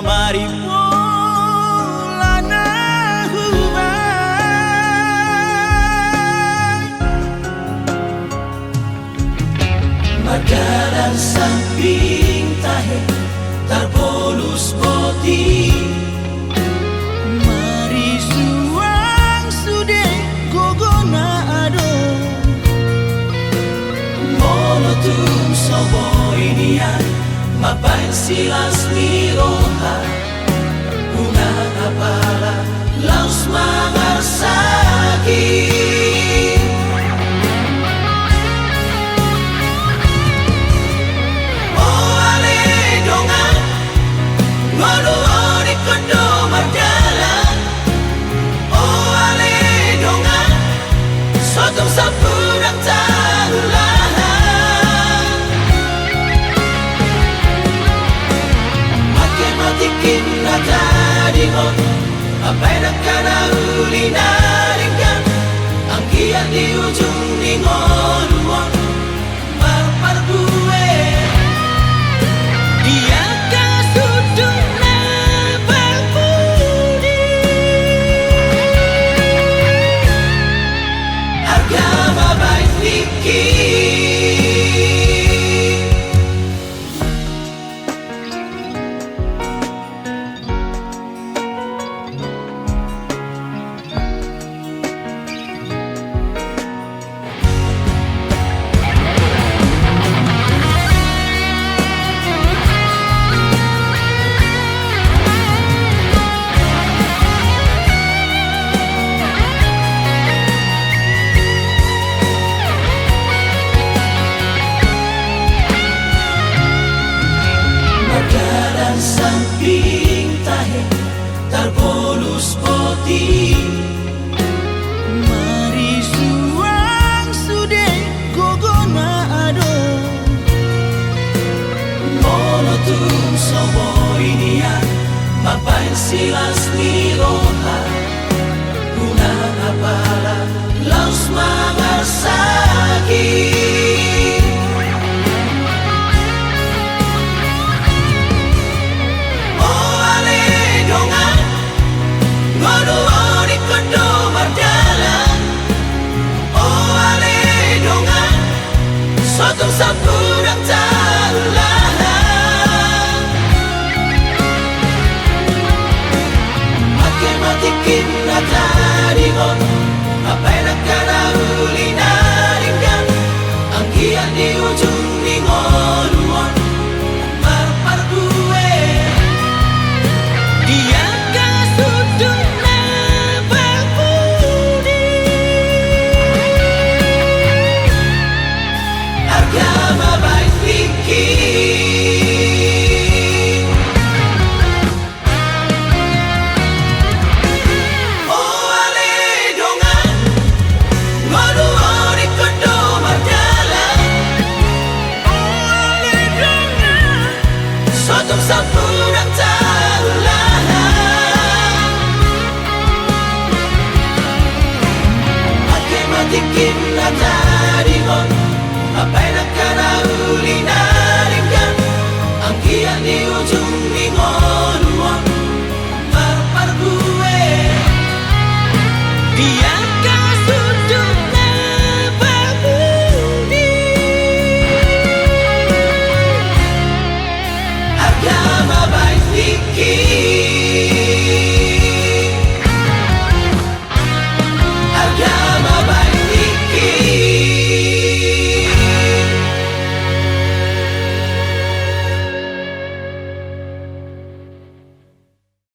maripola hubay Madalang samping tahe tarbolus boti marisuang sude gogona ado Molotum soboy niya mapain silas miroha Una apala laus mangarsaki Oh ale dongan Ngono ori kondo mardalan Oh ale dongan Sotum sapurang tahulan Matikin na tadingon Apay na ka na uli na ringgan Ang kiyan di ujung ningon Marparbuwe dia kasudung na berbudi Harga mabay fikir Madalang samping tahe tarbolus boti marisuang sude gogona ado Molotum soboy niya mapain silas miroha Una apala laus mangarsaki Oh ale dongan Ngono ori kondo mardalan Oh ale dongan Sotum sapurang tahulan Matikin na tadingon